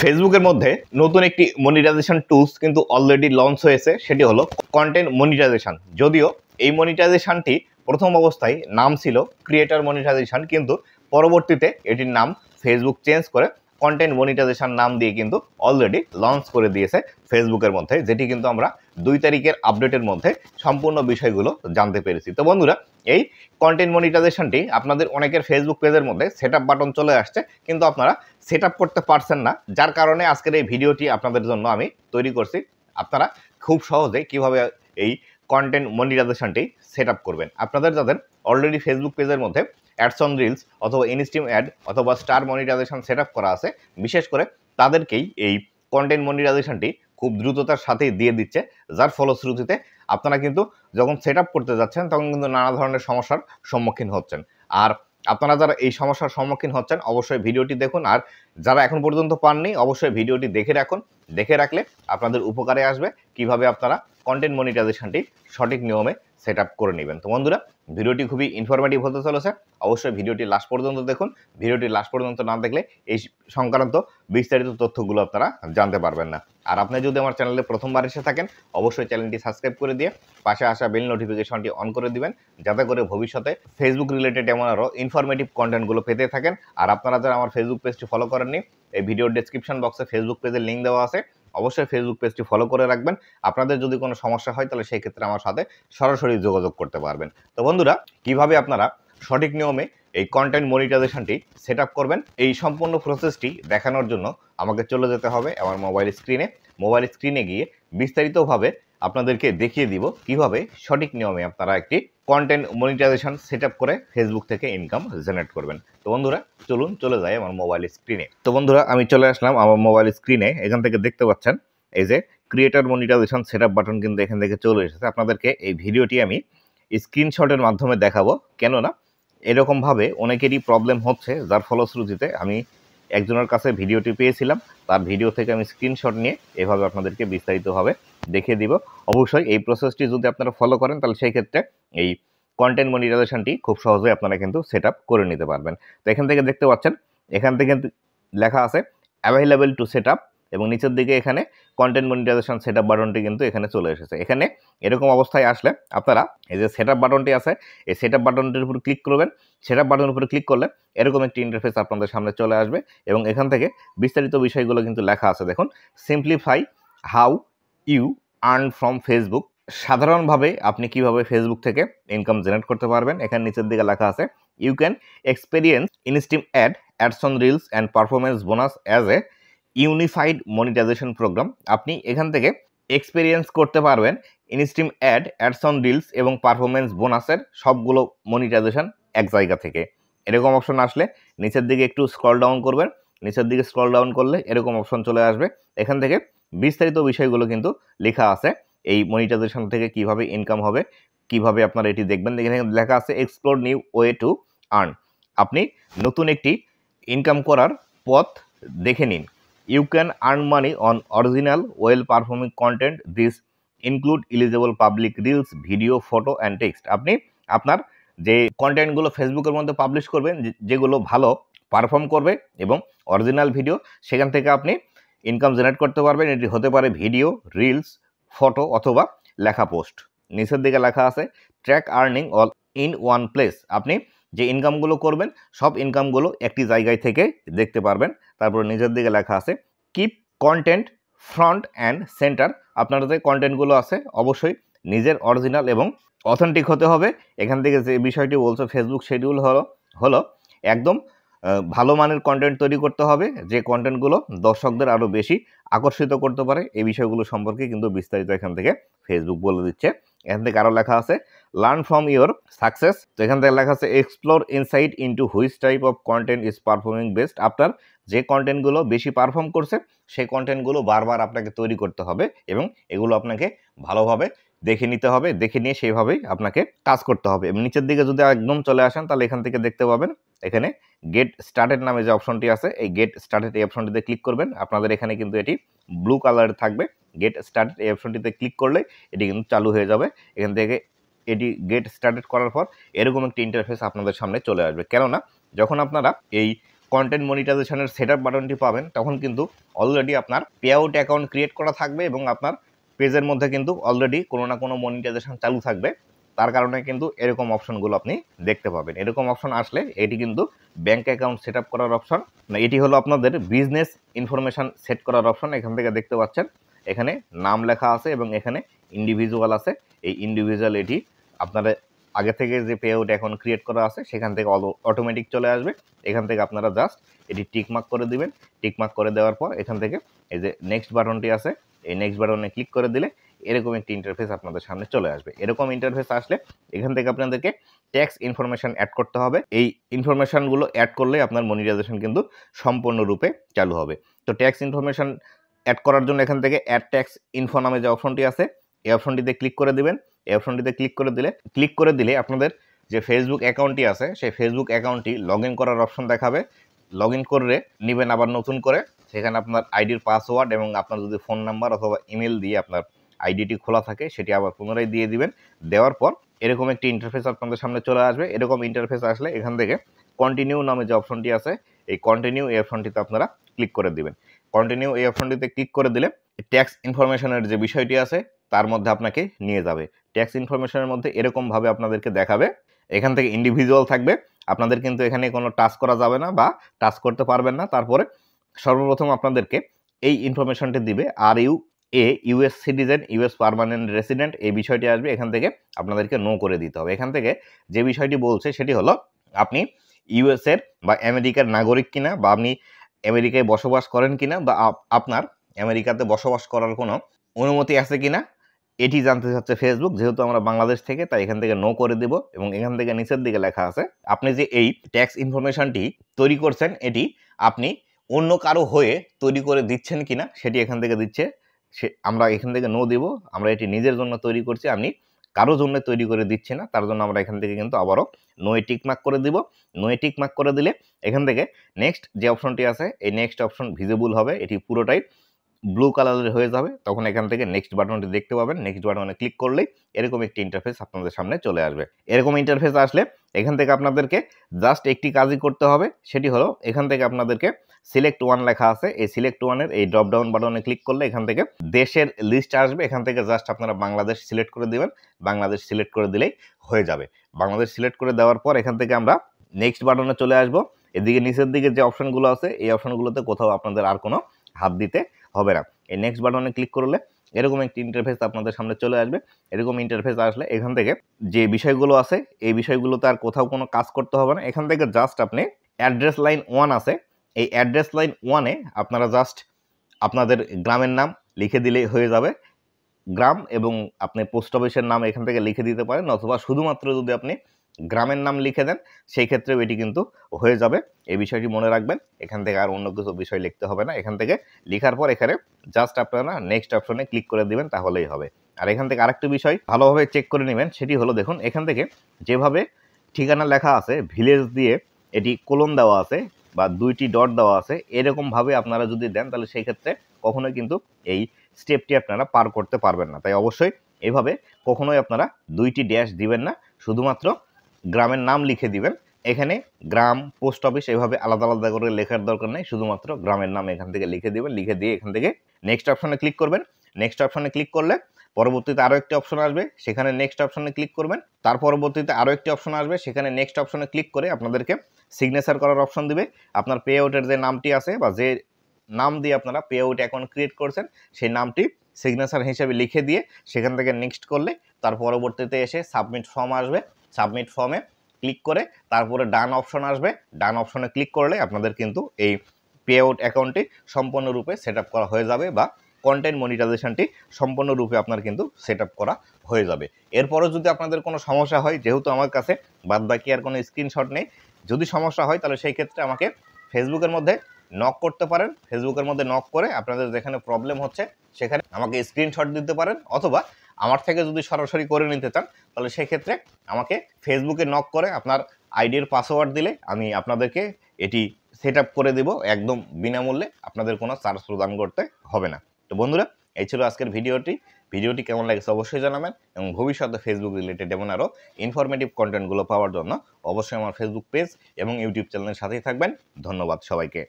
ফেসবুকের মধ্যে নতুন একটি মনিটাইজেশন টুলস কিন্তু অলরেডি লঞ্চ হয়েছে, সেটি হলো কন্টেন্ট মনিটাইজেশন। যদিও এই মনিটাইজেশনটি প্রথম অবস্থায় নাম ছিল ক্রিয়েটর মনিটাইজেশন, কিন্তু পরবর্তীতে এটির নাম ফেসবুক চেঞ্জ করে কন্টেন্ট মনিটাইজেশন নাম দিয়ে কিন্তু অলরেডি লঞ্চ করে দিয়েছে ফেসবুকের মধ্যে, যেটি কিন্তু আমরা 2 তারিখের আপডেটের মধ্যে সম্পূর্ণ বিষয়গুলো জানতে পেরেছি। তো বন্ধুরা, এই কন্টেন্ট মনিটাইজেশনটি আপনাদের অনেকের ফেসবুক পেজের মধ্যে সেটআপ বাটন চলে আসছে, কিন্তু আপনারা সেটআপ করতে পারছেন না, যার কারণে আজকের এই ভিডিওটি আপনাদের জন্য আমি তৈরি করছি। আপনারা খুব সহজে কিভাবে এই কন্টেন্ট মনিটাইজেশনটি সেটআপ করবেন। আপনাদের যাদের অলরেডি ফেসবুক পেজের মধ্যে অ্যাডস অন রিলস অথবা ইনস্ট্রিম অ্যাড অথবা স্টার মনিটাইজেশন সেটআপ করা আছে, বিশেষ করে তাদেরকেই এই কন্টেন্ট মনিটাইজেশনটি খুব দ্রুততার সাথেই দিয়ে দিচ্ছে, যার ফলশ্রুতিতে আপনারা কিন্তু যখন সেটআপ করতে যাচ্ছেন তখন কিন্তু নানা ধরনের সমস্যার সম্মুখীন হচ্ছেন। আর আপনারা যারা এই সমস্যার সম্মুখীন হচ্ছেন অবশ্যই ভিডিওটি দেখুন, আর যারা এখন পর্যন্ত পাননি অবশ্যই ভিডিওটি দেখে রাখুন। দেখে রাখলে আপনাদের উপকারে আসবে কিভাবে আপনারা কন্টেন্ট মনিটাইজেশনটি সঠিক নিয়মে সেট আপ করে নেবেন। তো বন্ধুরা, ভিডিওটি খুবই ইনফরমেটিভ হতে চলেছে, অবশ্যই ভিডিওটি লাস্ট পর্যন্ত দেখুন। ভিডিওটি লাস্ট পর্যন্ত না দেখলে এই সংক্রান্ত বিস্তারিত তথ্যগুলো আপনারা জানতে পারবেন না। আর আপনি যদি আমার চ্যানেলে প্রথমবার এসে থাকেন অবশ্যই চ্যানেলটি সাবস্ক্রাইব করে দিয়ে পাশে আসা বেল নোটিফিকেশনটি অন করে দিবেন, যাতে করে ভবিষ্যতে ফেসবুক রিলেটেড এমন আরও ইনফরমেটিভ কন্টেন্টগুলো পেতে থাকেন। আর আপনারা যারা আমার ফেসবুক পেজটি ফলো করেননি, এই ভিডিওর ডেসক্রিপশন বক্সে ফেসবুক পেজের লিঙ্ক দেওয়া আছে, অবশ্যই ফেসবুক পেজটি ফলো করে রাখবেন। আপনাদের যদি কোনো সমস্যা হয় তাহলে সেই ক্ষেত্রে আমার সাথে সরাসরি যোগাযোগ করতে পারবেন। তো বন্ধুরা, কিভাবে আপনারা সঠিক নিয়মে এই কন্টেন্ট মনিটাইজেশনটি সেট আপ করবেন, এই সম্পূর্ণ প্রসেসটি দেখানোর জন্য আমাকে চলে যেতে হবে আমার মোবাইল স্ক্রিনে গিয়ে বিস্তারিতভাবে আপনাদেরকে দেখিয়ে দিব কিভাবে সঠিক নিয়মে আপনারা একটি কন্টেন্ট মনিটাইজেশন সেট আপ করে ফেসবুক থেকে ইনকাম জেনারেট করবেন। তো বন্ধুরা, চলুন চলে যাই আমার মোবাইল স্ক্রিনে। তো বন্ধুরা, আমি চলে আসলাম আমার মোবাইল স্ক্রিনে। এখান থেকে দেখতে পাচ্ছেন এই যে creator monetisation set up button কিন্তু এখান থেকে চলে এসেছে। আপনাদেরকে এই ভিডিওটি আমি স্ক্রিনশটের মাধ্যমে দেখাবো, কেননা এরকমভাবে অনেকেরই প্রবলেম হচ্ছে, যার ফলশ্রুতিতে আমি একজনের কাছে ভিডিওটি পেয়েছিলাম, তার ভিডিও থেকে আমি স্ক্রিনশট নিয়ে এভাবে আপনাদেরকে বিস্তারিতভাবে দেখিয়ে দিব। অবশ্যই এই প্রসেসটি যদি আপনারা ফলো করেন তাহলে সেই ক্ষেত্রে এই কন্টেন্ট মনিটাইজেশনটি খুব সহজেই আপনারা কিন্তু সেট আপ করে নিতে পারবেন। তো এখান থেকে দেখতে পাচ্ছেন, এখান থেকে লেখা আছে অ্যাভেলেবেল টু সেট আপ, এবং নিচের দিকে এখানে কন্টেন্ট মনিটাইজেশন সেট আপ বাটনটি কিন্তু এখানে চলে এসেছে। এখানে এরকম অবস্থায় আসলে আপনারা এই যে সেট আপ বাটনটি আছে, এই সেট আপ বাটনটির উপর ক্লিক করবেন। সেট আপ বাটনের উপরে ক্লিক করলে এরকম একটি ইন্টারফেস আপনাদের সামনে চলে আসবে, এবং এখান থেকে বিস্তারিত বিষয়গুলো কিন্তু লেখা আছে। দেখুন, simplify how you earn from Facebook, সাধারণভাবে আপনি কিভাবে ফেসবুক থেকে ইনকাম জেনারেট করতে পারবেন। এখানে নিচের দিকে লেখা আছে you can experience instream ads on reels and performance bonus as a unified monetisation program. আপনি এখান থেকে এক্সপেরিয়েন্স করতে পারবেন ইনস্ট্রিম অ্যাডস অন রিলস এবং পারফরমেন্স বোনাসের সবগুলো মনিটাইজেশন এক জায়গা থেকে। এরকম অপশন আসলে নিচের দিকে একটু স্ক্রল ডাউন করবেন। নিচের দিকে স্ক্রল ডাউন করলে এরকম অপশন চলে আসবে। এখান থেকে বিস্তারিত বিষয়গুলো কিন্তু লেখা আছে, এই মনিটাইজেশন থেকে কিভাবে ইনকাম হবে, কিভাবে আপনারা এটি দেখবেন। এখানে লেখা আছে explore new way to earn. আপনি নতুন একটি ইনকাম করার পথ দেখে নিন। You can earn money on original well performing content, this include eligible public reels, video, photo and text. আপনি আপনার যে কন্টেন্টগুলো ফেসবুকের মধ্যে পাবলিশ করবেন, যেগুলো ভালো পারফর্ম করবে এবং অরিজিনাল ভিডিও, সেখান থেকে আপনি ইনকাম জেনারেট করতে পারবেন। এটি হতে পারে ভিডিও, রিলস, ফটো অথবা লেখা পোস্ট। নিচের দিকে লেখা আছে track earning all in one place. আপনি যে ইনকামগুলো করবেন সব ইনকামগুলো একটি জায়গায় থেকে দেখতে পারবেন। তারপর নিচের দিকে লেখা আছে keep content front and centre. আপনার যে কন্টেন্টগুলো আছে অবশ্যই নিজের অরিজিনাল এবং অথেন্টিক হতে হবে। এখান থেকে যে বিষয়টি বলছে ফেসবুক শিডিউল হলো একদম ভালো মানের কন্টেন্ট তৈরি করতে হবে, যে কন্টেন্টগুলো দর্শকদের আরও বেশি আকর্ষিত করতে পারে। এই বিষয়গুলো সম্পর্কে কিন্তু বিস্তারিত এখান থেকে ফেসবুক বলে দিচ্ছে। এখান থেকে আরও লেখা আছে লার্ন ফ্রম ইয়োর সাকসেস। তো এখান থেকে লেখা আছে explore insight into which type of content is performing best. আপনার যে কন্টেন্টগুলো বেশি পারফর্ম করছে সেই কন্টেন্টগুলো বারবার আপনাকে তৈরি করতে হবে, এবং এগুলো আপনাকে ভালোভাবে দেখে নিতে হবে, দেখে নিয়ে সেইভাবেই আপনাকে কাজ করতে হবে। এবং নিচের দিকে যদি একদম চলে আসেন তাহলে এখান থেকে দেখতে পাবেন এখানে গেট স্টার্টেড নামে যে অপশনটি আছে, এই গেট স্টার্টেড এই অপশনটিতে ক্লিক করবেন। আপনাদের এখানে কিন্তু এটি ব্লু কালারের থাকবে। গেট স্টার্টেড এই অপশনটিতে ক্লিক করলে এটি কিন্তু চালু হয়ে যাবে। এখান থেকে এটি গেট স্টার্টেড করার পর এরকম একটি ইন্টারফেস আপনাদের সামনে চলে আসবে। কেননা যখন আপনারা এই কন্টেন্ট মনিটাইজেশনের সেটআপ বাটনটি পাবেন তখন কিন্তু অলরেডি আপনার পে আউট অ্যাকাউন্ট ক্রিয়েট করা থাকবে এবং আপনার পেজের মধ্যে কিন্তু অলরেডি কোনো না কোনো মনিটাইজেশন চালু থাকবে। তার কারণে কিন্তু এরকম অপশনগুলো আপনি দেখতে পাবেন। এরকম অপশন আসলে এটি কিন্তু ব্যাংক অ্যাকাউন্ট সেট আপ করার অপশন না, এটি হলো আপনাদের বিজনেস ইনফরমেশন সেট করার অপশন। এখান থেকে দেখতে পাচ্ছেন এখানে নাম লেখা আছে এবং এখানে ইন্ডিভিজুয়াল আছে। এই ইন্ডিভিজুয়াল এটি আপনাদের আগে থেকে যে পে আউট অ্যাকাউন্ট ক্রিয়েট করা আছে সেখান থেকে অটোমেটিক চলে আসবে। এখান থেকে আপনারা জাস্ট এটি টিকমার্ক করে দিবেন। টিকমার্ক করে দেওয়ার পর এখান থেকে এই যে নেক্সট বাটনটি আছে, এই নেক্সট বাটনে ক্লিক করে দিলে এরকম একটি ইন্টারফেস আপনাদের সামনে চলে আসবে। এরকম ইন্টারফেস আসলে এখান থেকে আপনাদেরকে ট্যাক্স ইনফরমেশন অ্যাড করতে হবে। এই ইনফরমেশনগুলো অ্যাড করলে আপনার মনিটাইজেশন কিন্তু সম্পূর্ণরূপে চালু হবে। তো ট্যাক্স ইনফরমেশন অ্যাড করার জন্য এখান থেকে অ্যাড ট্যাক্স ইনফো নামে যে অপশনটি আছে এই অপশনটিতে ক্লিক করে দিবেন। এই অপশনটিতে ক্লিক করে দিলে আপনাদের যে ফেসবুক অ্যাকাউন্টটি আছে সেই ফেসবুক অ্যাকাউন্টটি লগ ইন করার অপশন দেখাবে। লগ ইন করে নেবেন আবার নতুন করে, সেখানে আপনার আইডির পাসওয়ার্ড এবং আপনার যদি ফোন নাম্বার অথবা ইমেল দিয়ে আপনার আইডিটি খোলা থাকে সেটি আবার পুনরায় দিয়ে দিবেন। দেওয়ার পর এরকম একটি ইন্টারফেস আপনাদের সামনে চলে আসবে। এরকম ইন্টারফেস আসলে এখান থেকে কন্টিনিউ নামে যে অপশনটি আছে এই কন্টিনিউ এই অপশনটিতে আপনারা ক্লিক করে দিবেন। কন্টিনিউ এই অপশনটিতে ক্লিক করে দিলে ট্যাক্স ইনফরমেশনের যে বিষয়টি আছে তার মধ্যে আপনাকে নিয়ে যাবে। ট্যাক্স ইনফরমেশনের মধ্যে এরকমভাবে আপনাদেরকে দেখাবে। এখান থেকে ইন্ডিভিজুয়াল থাকবে, আপনাদের কিন্তু এখানে কোনো টাচ করা যাবে না বা টাচ করতে পারবেন না। তারপরে সর্বপ্রথম আপনাদেরকে এই ইনফরমেশনটি দিবে are you a US citizen, US permanent resident, এই বিষয়টি আসবে। এখান থেকে আপনাদেরকে নো করে দিতে হবে। এখান থেকে যে বিষয়টি বলছে সেটি হলো আপনি ইউএসের বা আমেরিকার নাগরিক কিনা, বা আপনি আমেরিকায় বসবাস করেন কিনা, বা আপনার আমেরিকাতে বসবাস করার কোনো অনুমতি আছে কিনা এটি জানতে চাচ্ছে ফেসবুক। যেহেতু আমরা বাংলাদেশ থেকে তাই এখান থেকে নো করে দিব। এবং এখান থেকে নিচের দিকে লেখা আছে আপনি যে এই ট্যাক্স ইনফরমেশনটি তৈরি করছেন এটি আপনি অন্য কারো হয়ে তৈরি করে দিচ্ছেন কিনা সেটি এখান থেকে দিচ্ছে। আমরা এখান থেকে নো দিব। আমরা এটি নিজের জন্য তৈরি করছি, আপনি কারোর জন্য তৈরি করে দিচ্ছি না। তার জন্য আমরা এখান থেকে কিন্তু আবারও নোয়ে টিকমার্ক করে দিব। নোয়ে টিকমার্ক করে দিলে এখান থেকে নেক্সট যে অপশনটি আছে এই নেক্সট অপশন ভিজিবল হবে, এটি পুরোটাই ব্লু কালারের হয়ে যাবে। তখন এখান থেকে নেক্সট বাটনটি দেখতে পাবেন। নেক্সট বাটনে ক্লিক করলেই এরকম একটি ইন্টারফেস আপনাদের সামনে চলে আসবে। এরকম ইন্টারফেস আসলে এখান থেকে আপনাদেরকে জাস্ট একটি কাজই করতে হবে, সেটি হলো এখান থেকে আপনাদেরকে সিলেক্ট ওয়ান লেখা আছে, এই সিলেক্ট ওয়ানের এই ড্রপ ডাউন বাটনে ক্লিক করলে এখান থেকে দেশের লিস্ট আসবে। এখান থেকে জাস্ট আপনারা বাংলাদেশ সিলেক্ট করে দিবেন। বাংলাদেশ সিলেক্ট করে দিলেই হয়ে যাবে। বাংলাদেশ সিলেক্ট করে দেওয়ার পর এখান থেকে আমরা নেক্সট বাটনে চলে আসবো। এদিকে নিচের দিকে যে অপশনগুলো আছে এই অপশনগুলোতে কোথাও আপনাদের আর কোনো হাত দিতে হবে না। এই নেক্সট বাটনে ক্লিক করলে এরকম একটি ইন্টারফেস আপনাদের সামনে চলে আসবে। এরকম ইন্টারফেস আসলে এখান থেকে যে বিষয়গুলো আছে এই বিষয়গুলোতে আর কোথাও কোনো কাজ করতে হবে না। এখান থেকে জাস্ট আপনি অ্যাড্রেস লাইন 1 আছে, এই অ্যাড্রেস লাইন 1-এ আপনারা জাস্ট আপনাদের গ্রামের নাম লিখে দিলেই হয়ে যাবে। গ্রাম এবং আপনি পোস্ট অফিসের নাম এখান থেকে লিখে দিতে পারেন, অথবা শুধুমাত্র যদি আপনি গ্রামের নাম লিখে দেন সেই ক্ষেত্রেও এটি কিন্তু হয়ে যাবে। এই বিষয়টি মনে রাখবেন, এখান থেকে আর অন্য কিছু বিষয় লিখতে হবে না। এখান থেকে লেখার পর এখানে জাস্ট আপনারা নেক্সট অপশনে ক্লিক করে দিবেন, তাহলেই হবে। আর এখান থেকে আরেকটি বিষয় ভালোভাবে চেক করে নেবেন, সেটি হলো দেখুন এখান থেকে যেভাবে ঠিকানা লেখা আছে ভিলেজ দিয়ে এটি কোলন দেওয়া আছে বা 2টি ডট দেওয়া আছে, এরকমভাবে আপনারা যদি দেন তাহলে সেই ক্ষেত্রে কখনোই কিন্তু এই স্টেপটি আপনারা পার করতে পারবেন না। তাই অবশ্যই এভাবে কখনোই আপনারা 2টি ড্যাশ দিবেন না, শুধুমাত্র গ্রামের নাম লিখে দিবেন। এখানে গ্রাম, পোস্ট অফিস এভাবে আলাদা আলাদা করে লেখার দরকার নেই, শুধুমাত্র গ্রামের নাম এখান থেকে লিখে দিবেন। লিখে দিয়ে এখান থেকে নেক্সট অপশনে ক্লিক করবেন। নেক্সট অপশনে ক্লিক করলে পরবর্তীতে আরও একটি অপশন আসবে, সেখানে নেক্সট অপশনে ক্লিক করবেন। তার পরবর্তীতে আরও একটি অপশন আসবে, সেখানে নেক্সট অপশনে ক্লিক করে আপনাদেরকে সিগনেচার করার অপশন দিবে। আপনার পে আউটের যে নামটি আছে বা যে নাম দিয়ে আপনারা পে আউট অ্যাকাউন্ট ক্রিয়েট করছেন সেই নামটি সিগনেচার হিসেবে লিখে দিয়ে সেখান থেকে নেক্সট করলে তার পরবর্তীতে এসে সাবমিট ফর্ম আসবে। সাবমিট ফর্মে ক্লিক করে তারপরে ডান অপশন আসবে। ডান অপশনে ক্লিক করলে আপনাদের কিন্তু এই পে আউট অ্যাকাউন্টটি সম্পূর্ণরূপে সেট আপ করা হয়ে যাবে বা কন্টেন্ট মনিটাইজেশনটি সম্পূর্ণরূপে আপনার কিন্তু সেট আপ করা হয়ে যাবে। এরপরও যদি আপনাদের কোনো সমস্যা হয়, যেহেতু আমার কাছে বাদবাকি আর কোনো স্ক্রিনশট নেই, যদি সমস্যা হয় তাহলে সেই ক্ষেত্রে আমাকে ফেসবুকের মধ্যে নক করতে পারেন। ফেসবুকের মধ্যে নক করে আপনাদের যেখানে প্রবলেম হচ্ছে সেখানে আমাকে স্ক্রিনশট দিতে পারেন, অথবা আমার থেকে যদি সরাসরি করে নিতে চান তাহলে সেই ক্ষেত্রে আমাকে ফেসবুকে নক করে আপনার আইডির পাসওয়ার্ড দিলে আমি আপনাদেরকে এটি সেট আপ করে দেব একদম বিনামূল্যে। আপনাদের কোনো চার্জ প্রদান করতে হবে না। তো বন্ধুরা, এই ছিল আজকের ভিডিওটি। ভিডিওটি কেমন লাগছে অবশ্যই জানাবেন এবং ভবিষ্যতে ফেসবুক রিলেটেড এমন আরও ইনফরমেটিভ কন্টেন্টগুলো পাওয়ার জন্য অবশ্যই আমার ফেসবুক পেজ এবং ইউটিউব চ্যানেলের সাথেই থাকবেন। ধন্যবাদ সবাইকে।